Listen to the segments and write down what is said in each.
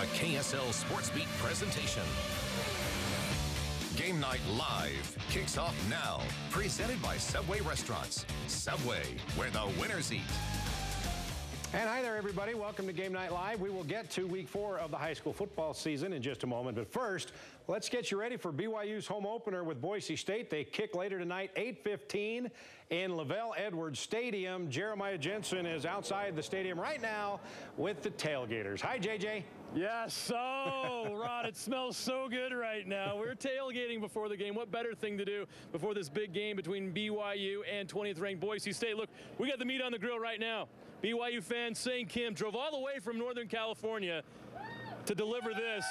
A KSL Sports Beat presentation. Game Night Live kicks off now. Presented by Subway Restaurants. Subway, where the winners eat. And hi there, everybody. Welcome to Game Night Live. We will get to week 4 of the high school football season in just a moment. But first, let's get you ready for BYU's home opener with Boise State. They kick later tonight, 8:15 in Lavelle Edwards Stadium. Jeremiah Jensen is outside the stadium right now with the tailgaters. Hi, JJ. Yes, oh, Rod, it smells so good right now. We're tailgating before the game. What better thing to do before this big game between BYU and 20th ranked Boise State? Look, we got the meat on the grill right now. BYU fan St. Kim drove all the way from Northern California to deliver this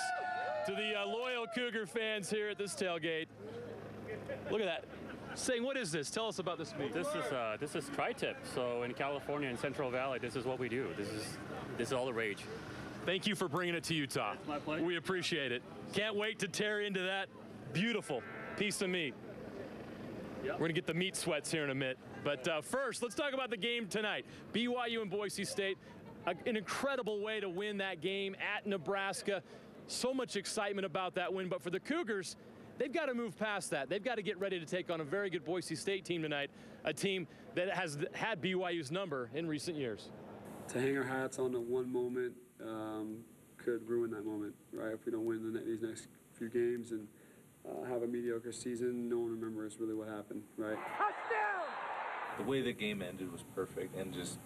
to the loyal Cougar fans here at this tailgate. Look at that. Saying, what is this? Tell us about this meat. This is tri-tip. So in California and Central Valley, this is what we do. This is all the rage. Thank you for bringing it to Utah. It's my pleasure. We appreciate it. Can't wait to tear into that beautiful piece of meat. Yep. We're going to get the meat sweats here in a minute. But first, let's talk about the game tonight. BYU and Boise State, an incredible way to win that game at Nebraska. So much excitement about that win. But for the Cougars, they've got to move past that. They've got to get ready to take on a very good Boise State team tonight, a team that has had BYU's number in recent years. To hang our hats on the one moment could ruin that moment, right? If we don't win these next few games and have a mediocre season, no one remembers really what happened, right? Touchdown! The way the game ended was perfect, and just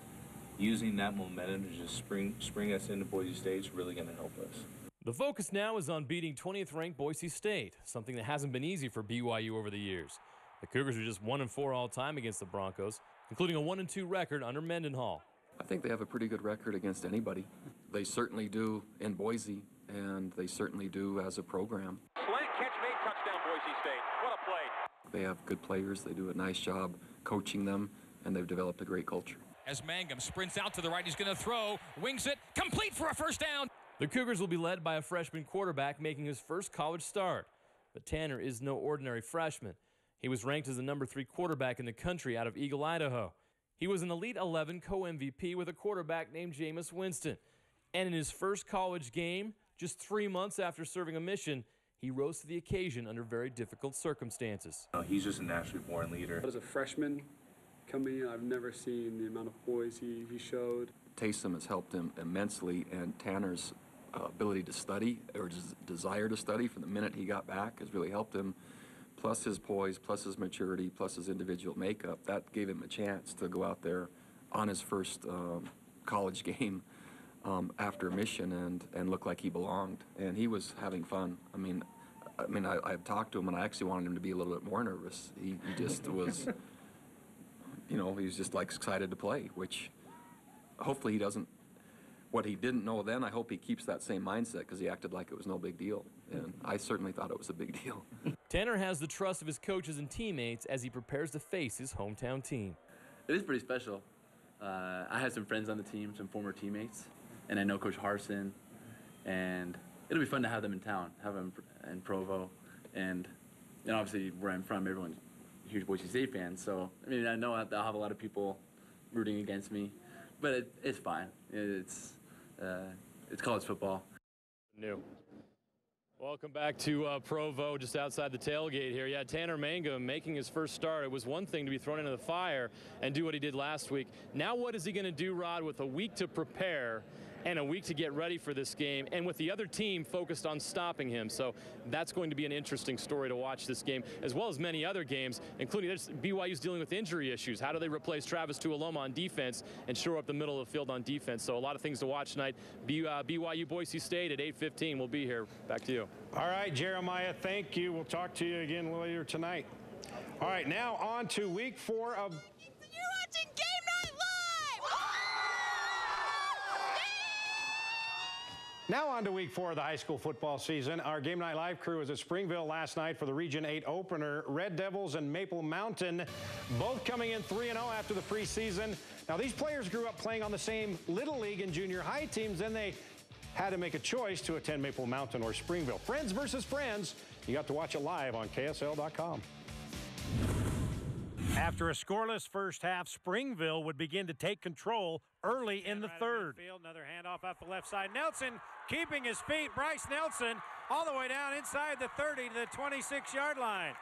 using that momentum to just spring us into Boise State is really going to help us. The focus now is on beating 20th ranked Boise State, something that hasn't been easy for BYU over the years. The Cougars are just 1-4 all time against the Broncos, including a 1-2 record under Mendenhall. I think they have a pretty good record against anybody. They certainly do in Boise, and they certainly do as a program. Slant catch made, touchdown Boise State. What a play. They have good players. They do a nice job coaching them, and they've developed a great culture. As Mangum sprints out to the right, he's going to throw, wings it, complete for a first down. The Cougars will be led by a freshman quarterback making his first college start. But Tanner is no ordinary freshman. He was ranked as the number 3 quarterback in the country out of Eagle, Idaho. He was an Elite 11 co-MVP with a quarterback named Jameis Winston. And in his first college game, just 3 months after serving a mission, he rose to the occasion under very difficult circumstances. He's just a naturally born leader. As a freshman coming in, I've never seen the amount of poise he showed. Taysom has helped him immensely, and Tanner's ability to study, or desire to study from the minute he got back, has really helped him. Plus his poise, plus his maturity, plus his individual makeup, that gave him a chance to go out there on his first college game after a mission and look like he belonged. And he was having fun. I mean, I've talked to him, and I actually wanted him to be a little bit more nervous. He just was, he was just like excited to play, which hopefully he doesn't. What he didn't know then, I hope he keeps that same mindset, because he acted like it was no big deal. And I certainly thought it was a big deal. Tanner has the trust of his coaches and teammates as he prepares to face his hometown team. It is pretty special. I have some friends on the team, some former teammates, and I know Coach Harsin, and it'll be fun to have them in town, have them in Provo, and obviously where I'm from, everyone's a huge Boise State fan, so I know I'll have a lot of people rooting against me, but it's fine. It's college football. New. Welcome back to Provo, just outside the tailgate here. Yeah, Tanner Mangum making his first start. It was one thing to be thrown into the fire and do what he did last week. Now what is he going to do, Rod, with a week to prepare and a week to get ready for this game, and with the other team focused on stopping him? So that's going to be an interesting story to watch this game, as well as many other games, including BYU's dealing with injury issues. How do they replace Travis Tuiloma on defense and shore up the middle of the field on defense? So a lot of things to watch tonight. BYU Boise State at 8:15. We'll be here. Back to you. All right, Jeremiah, thank you. We'll talk to you again later tonight. All right, now on to week 4 of... You're watching Game Night Live! Now on to week 4 of the high school football season. Our Game Night Live crew was at Springville last night for the Region 8 opener. Red Devils and Maple Mountain both coming in 3-0 after the preseason. Now, these players grew up playing on the same Little League and junior high teams, then they had to make a choice to attend Maple Mountain or Springville. Friends versus friends. You got to watch it live on KSL.com. After a scoreless first half, Springville would begin to take control early in the third. Another handoff off the left side. Nelson keeping his feet. Bryce Nelson all the way down inside the 30 to the 26-yard line.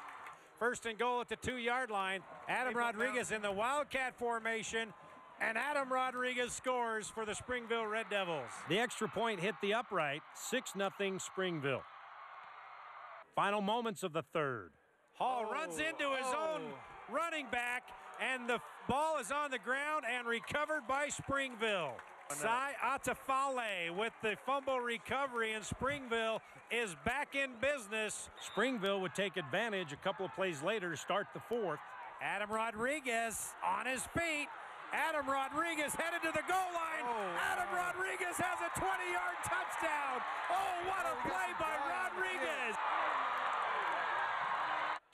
First and goal at the 2-yard line. Adam Rodriguez in the Wildcat formation, and Adam Rodriguez scores for the Springville Red Devils. The extra point hit the upright, 6-0 Springville. Final moments of the third. Hall runs into his own running back, and the ball is on the ground and recovered by Springville. Sai Atafale with the fumble recovery, and Springville is back in business. Springville would take advantage a couple of plays later to start the fourth. Adam Rodriguez on his feet. Adam Rodriguez headed to the goal line. Adam Rodriguez has a 20-yard touchdown. Oh, what a play by Rodriguez.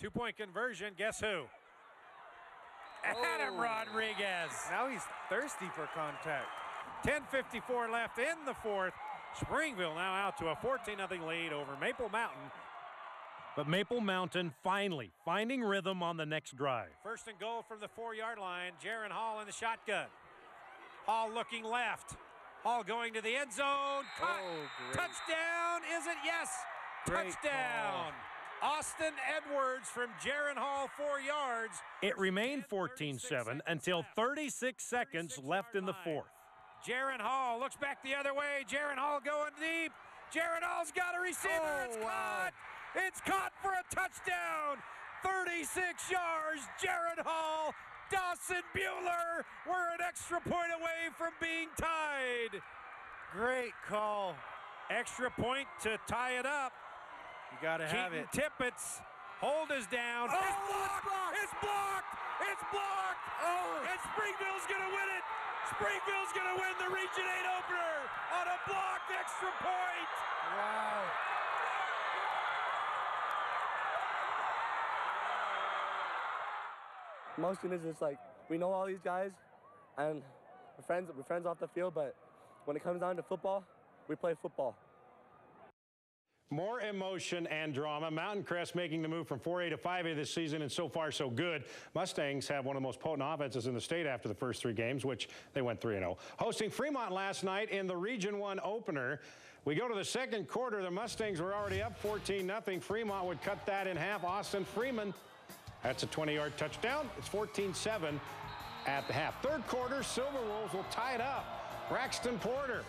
2-point conversion, guess who? Adam Rodriguez. Now he's thirsty for contact. 10:54 left in the fourth. Springville now out to a 14-0 lead over Maple Mountain. But Maple Mountain finally finding rhythm on the next drive. First and goal from the 4-yard line. Jaron Hall in the shotgun. Hall looking left. Hall going to the end zone. Caught. Touchdown. Is it? Yes. Great touchdown. Call. Austin Edwards from Jaron Hall, 4 yards. It remained 14-7 until 36 seconds left in the fourth. Jaron Hall looks back the other way. Jaron Hall going deep. Jaron Hall's got a receiver. It's caught. It's caught for a touchdown. 36 yards. Jaron Hall. Dawson Bueller. We're an extra point away from being tied. Great call. Extra point to tie it up. You got to have it. Tippett. Hold is down. Oh, it's blocked. It's blocked. It's blocked. And Springville's going to win it. Springville's going to win the Region 8 opener on a blocked extra point. Wow. Emotion is just like, we know all these guys, and we're friends off the field, but when it comes down to football, we play football. More emotion and drama. Mountain Crest making the move from 4A to 5A this season, and so far so good. Mustangs have one of the most potent offenses in the state after the first 3 games, which they went 3-0. Hosting Fremont last night in the Region 1 opener. We go to the second quarter. The Mustangs were already up 14-0. Fremont would cut that in half. Austin Freeman, that's a 20-yard touchdown. It's 14-7 at the half. Third quarter, Silver Wolves will tie it up. Braxton Porter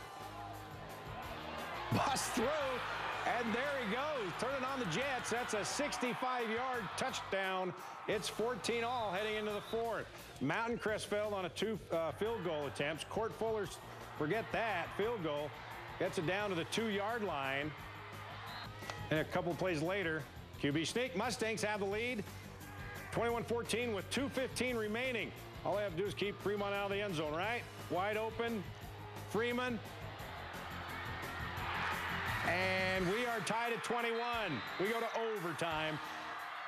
busts through. And there he goes, turning on the Jets. That's a 65-yard touchdown. It's 14-all heading into the fourth. Mountain Crest failed on a 2 field goal attempts. Court Fuller's, forget that, field goal. Gets it down to the 2-yard line. And a couple plays later, QB sneak. Mustangs have the lead. 21-14 with 2:15 remaining. All they have to do is keep Fremont out of the end zone, right? Wide open, Freeman. And we are tied at 21. We go to overtime.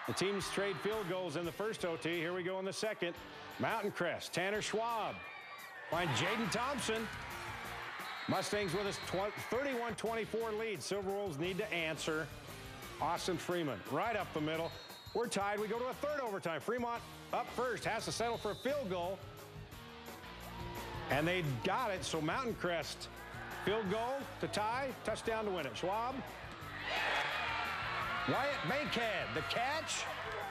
The teams trade field goals in the first OT. Here we go in the second. Mountain Crest, Tanner Schwab. Find Jaden Thompson. Mustangs with us 31-24 lead. Silver Wolves need to answer. Austin Freeman right up the middle. We're tied. We go to a third overtime. Fremont up first, has to settle for a field goal. And they got it, so Mountain Crest field goal to tie, touchdown to win it. Schwab. Wyatt Bankhead, the catch,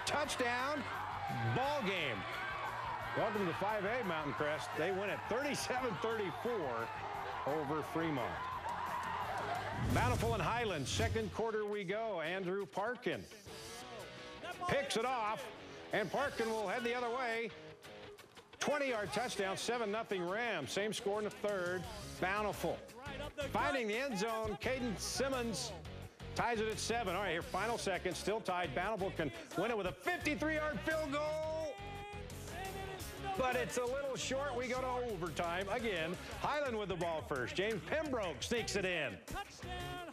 touchdown, ball game. Welcome to 5A, Mountain Crest. They win it 37-34 over Fremont. Bountiful and Highland, second quarter we go. Andrew Parkin picks it off, and Parkin will head the other way. 20-yard touchdown, 7-0 Rams. Same score in the third. Bountiful finding the end zone. Caden Simmons ties it at 7. All right, here, final second, still tied. Bountiful can win it with a 53-yard field goal. But it's a little short. We go to overtime again. Highland with the ball first. James Pembroke sneaks it in.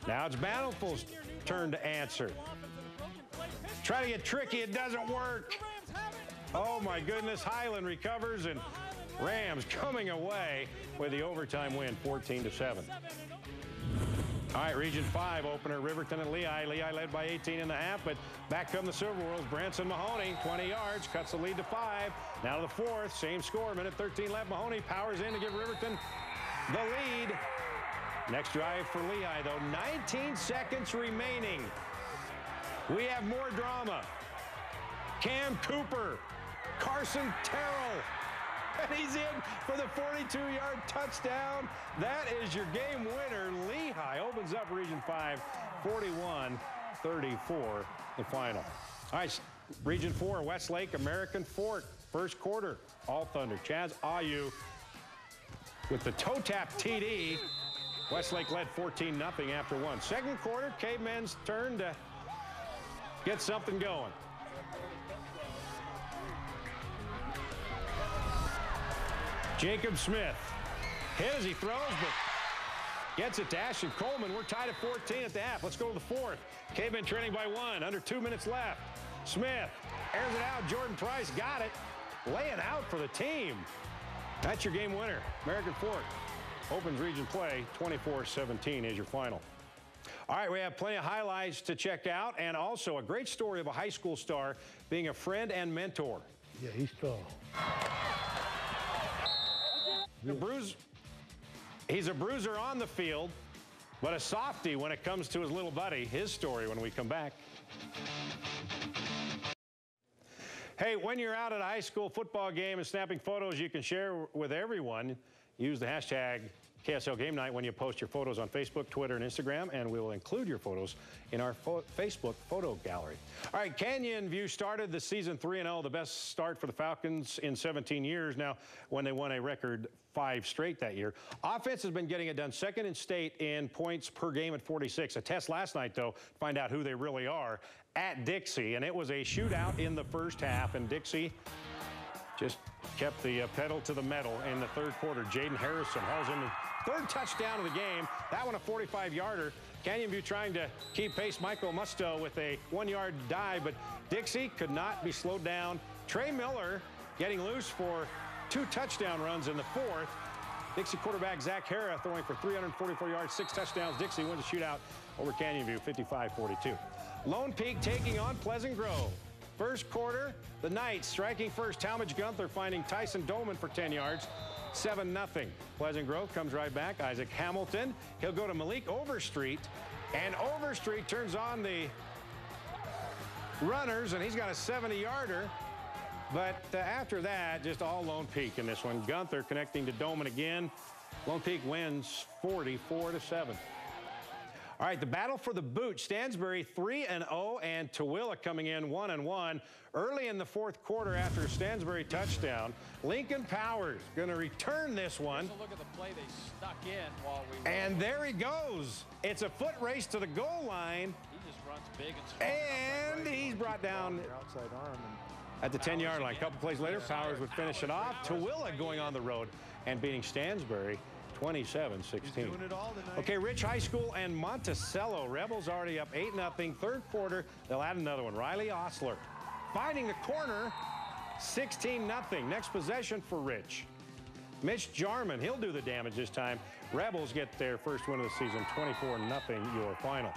Now it's Bountiful's turn to answer. Try to get tricky. It doesn't work. Oh, my goodness. Highland recovers, and Rams coming away with the overtime win, 14-7. All right, Region 5 opener, Riverton and Lehigh. Lehigh led by 18.5, but back come the Silver Wolves. Branson Mahoney, 20 yards, cuts the lead to 5. Now to the fourth, same score, minute 13 left. Mahoney powers in to give Riverton the lead. Next drive for Lehigh, though, 19 seconds remaining. We have more drama. Cam Cooper, Carson Terrell, and he's in for the 42-yard touchdown. That is your game winner. Lehigh opens up Region 5, 41-34, the final. All right, Region 4, Westlake, American Fork, first quarter, all Thunder. Chaz Ayu with the toe tap TD. Westlake led 14-0 after one. Second quarter, Cavemen's turn to get something going. Jacob Smith hit as he throws, but gets it to Ashton Coleman. We're tied at 14 at the half. Let's go to the fourth. Cavemen trailing by 1, under 2 minutes left. Smith airs it out. Jordan Price got it. Laying out for the team. That's your game winner. American Fork opens region play. 24-17 is your final. All right, we have plenty of highlights to check out, and also a great story of a high school star being a friend and mentor. Yeah, he's strong. He's a bruiser on the field, but a softie when it comes to his little buddy. His story when we come back. Hey, when you're out at a high school football game and snapping photos you can share with everyone, use the hashtag KSL Game Night when you post your photos on Facebook, Twitter, and Instagram, and we will include your photos in our Facebook photo gallery. All right, Canyon View started the season 3-0, the best start for the Falcons in 17 years now when they won a record 5 straight that year. Offense has been getting it done, second in state in points per game at 46. A test last night, though, to find out who they really are at Dixie, and it was a shootout in the first half, and Dixie just kept the pedal to the metal in the third quarter. Jaden Harrison hauls in the third touchdown of the game. That one a 45-yarder. Canyon View trying to keep pace. Michael Musto with a 1-yard dive, but Dixie could not be slowed down. Trey Miller getting loose for 2 touchdown runs in the fourth. Dixie quarterback Zach Hara throwing for 344 yards, 6 touchdowns. Dixie wins the shootout over Canyon View, 55-42. Lone Peak taking on Pleasant Grove. First quarter, the Knights striking first. Talmadge Gunther finding Tyson Dolman for 10 yards. 7-0. Pleasant Grove comes right back. Isaac Hamilton. He'll go to Malik Overstreet. And Overstreet turns on the runners, and he's got a 70-yarder. But after that, just all Lone Peak in this one. Gunther connecting to Dolman again. Lone Peak wins 44-7. All right, the battle for the boot. Stansbury 3-0, and Tooele coming in 1-1. Early in the fourth quarter after a Stansbury touchdown, Lincoln Powers going to return this one. Look at the play they stuck in while we were. And there he goes. It's a foot race to the goal line. He just runs big and strong. And he's brought down outside arm at the 10-yard line. A couple plays later, Powers would finish it off. Tooele going on the road and beating Stansbury 27-16. Okay, Rich High School and Monticello. Rebels already up 8-0. Third quarter, they'll add another one. Riley Osler finding the corner, 16-0. Next possession for Rich. Mitch Jarman, he'll do the damage this time. Rebels get their first win of the season, 24-0 your final.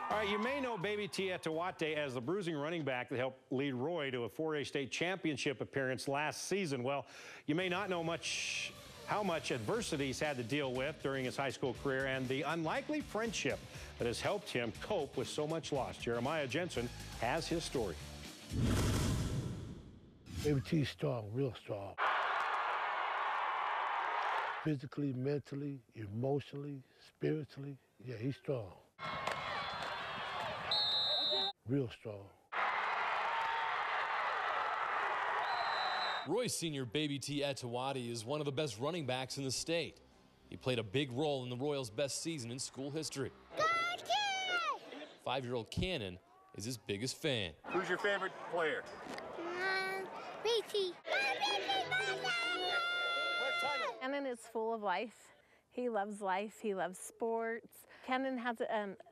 All right, you may know Baby T Etowate as the bruising running back that helped lead Roy to a 4A state championship appearance last season. Well, you may not know how much adversity he's had to deal with during his high school career and the unlikely friendship that has helped him cope with so much loss. Jeremiah Jensen has his story. Baby T's strong, real strong. Physically, mentally, emotionally, spiritually. Yeah, he's strong. Real strong. Roy's senior Baby T Etowate is one of the best running backs in the state. He played a big role in the Royals' best season in school history. 5-year-old Cannon is his biggest fan. Who's your favorite player? BT. Cannon is full of life. He loves life. He loves sports. Cannon has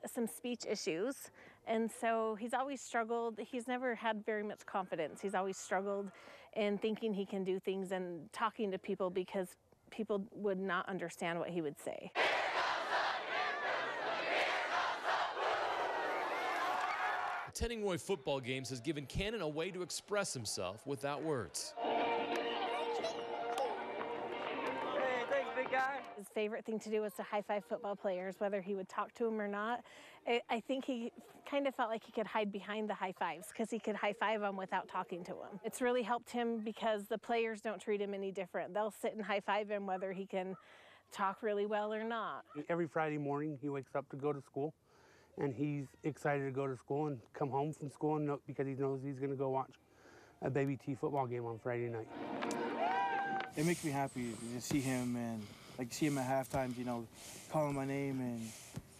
some speech issues, and so he's always struggled. He's never had very much confidence. He's always struggled in thinking he can do things and talking to people because people would not understand what he would say. Attending Roy football games has given Cannon a way to express himself without words. His favorite thing to do was to high-five football players, whether he would talk to them or not. I think he kind of felt like he could hide behind the high fives because he could high-five them without talking to them. It's really helped him because the players don't treat him any different. They'll sit and high-five him whether he can talk really well or not. Every Friday morning he wakes up to go to school, and he's excited to go to school and come home from school because he knows he's going to go watch a Baby T football game on Friday night. It makes me happy to see him and see him at halftime, you know, calling my name and,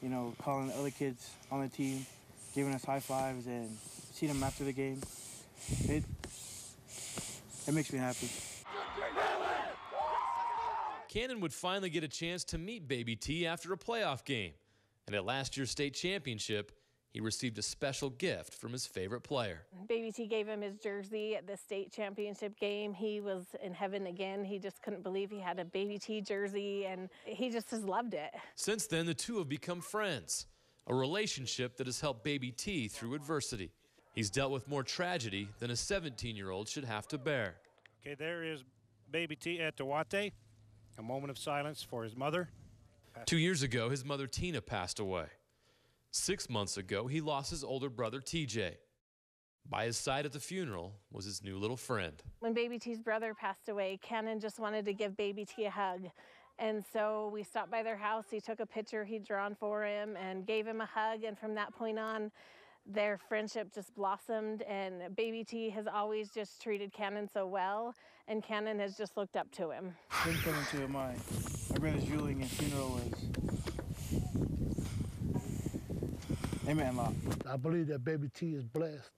you know, calling the other kids on the team, giving us high fives and seeing him after the game. It makes me happy. Cannon would finally get a chance to meet Baby T after a playoff game. And at last year's state championship, he received a special gift from his favorite player. Baby T gave him his jersey at the state championship game. He was in heaven again. He just couldn't believe he had a Baby T jersey, and he just has loved it. Since then, the two have become friends, a relationship that has helped Baby T through adversity. He's dealt with more tragedy than a 17-year-old should have to bear. Okay, there is Baby T at Tawate. A moment of silence for his mother. 2 years ago, his mother Tina passed away. 6 months ago, he lost his older brother, TJ. By his side at the funeral was his new little friend. When Baby T's brother passed away, Cannon just wanted to give Baby T a hug. And so we stopped by their house. He took a picture he'd drawn for him and gave him a hug. And from that point on, their friendship just blossomed. And Baby T has always just treated Cannon so well. And Cannon has just looked up to him. Him coming to my brother's Julian funeral was, it meant a lot. I believe that Baby T is blessed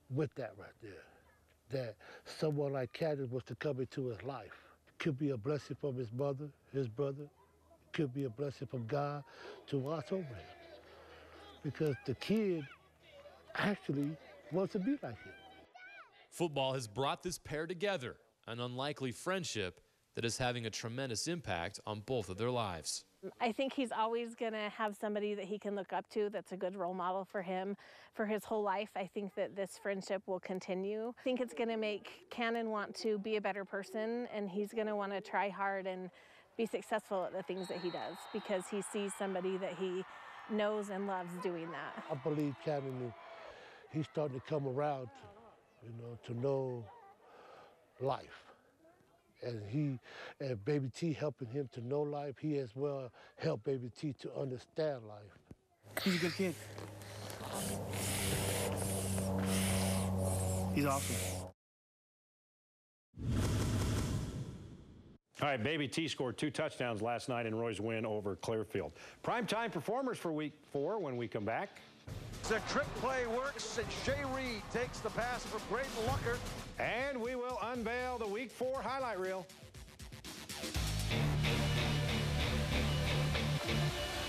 with that right there. That someone like Cannon was to come into his life. Could be a blessing from his mother, his brother. Could be a blessing from God to watch over him. Because the kid actually wants to be like him. Football has brought this pair together, an unlikely friendship that is having a tremendous impact on both of their lives. I think he's always going to have somebody that he can look up to that's a good role model for him for his whole life. I think that this friendship will continue. I think it's going to make Cannon want to be a better person, and he's going to want to try hard and be successful at the things that he does because he sees somebody that he knows and loves doing that. I believe Cannon, he's starting to come around, to know life. And Baby T helping him to know life, he as well helped Baby T to understand life. He's a good kid. He's awesome. All right, Baby T scored 2 touchdowns last night in Roy's win over Clearfield. Primetime performers for Week 4 when we come back. The trick play works, and Shay Reed takes the pass from Braden Lucker. And we will unveil the Week 4 highlight reel.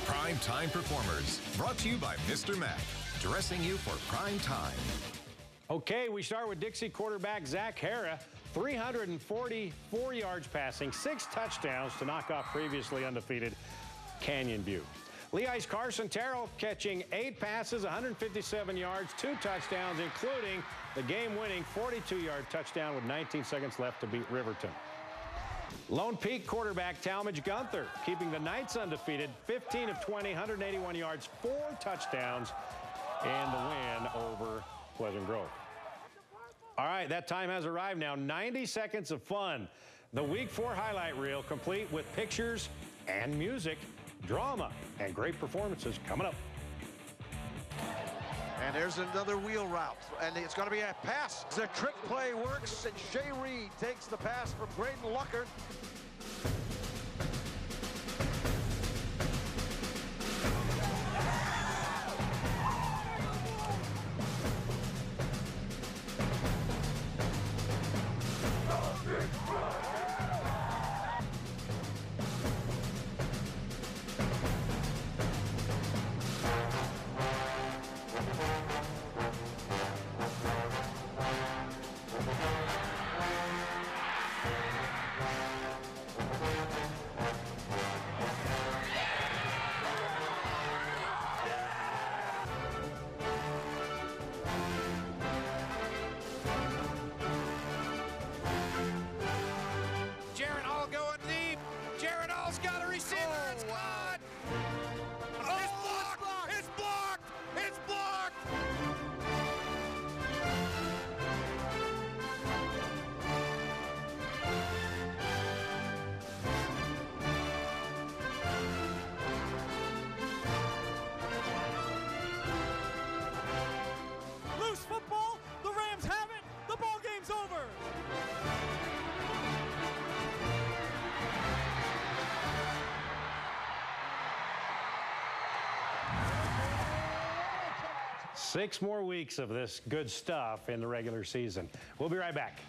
Primetime performers, brought to you by Mr. Mac, dressing you for prime time. Okay, we start with Dixie quarterback Zach Hara. 344 yards passing, 6 touchdowns to knock off previously undefeated Canyon Butte. Lehi's Carson Terrell catching 8 passes, 157 yards, 2 touchdowns, including the game-winning 42-yard touchdown with 19 seconds left to beat Riverton. Lone Peak quarterback Talmadge Gunther keeping the Knights undefeated, 15 of 20, 181 yards, 4 touchdowns in the win over Pleasant Grove. All right, that time has arrived now. 90 seconds of fun. The Week 4 highlight reel, complete with pictures and music, drama, and great performances coming up. And there's another wheel route, and it's going to be a pass. The trick play works, and Shay Reed takes the pass from Braden Lucker. 6 more weeks of this good stuff in the regular season. We'll be right back.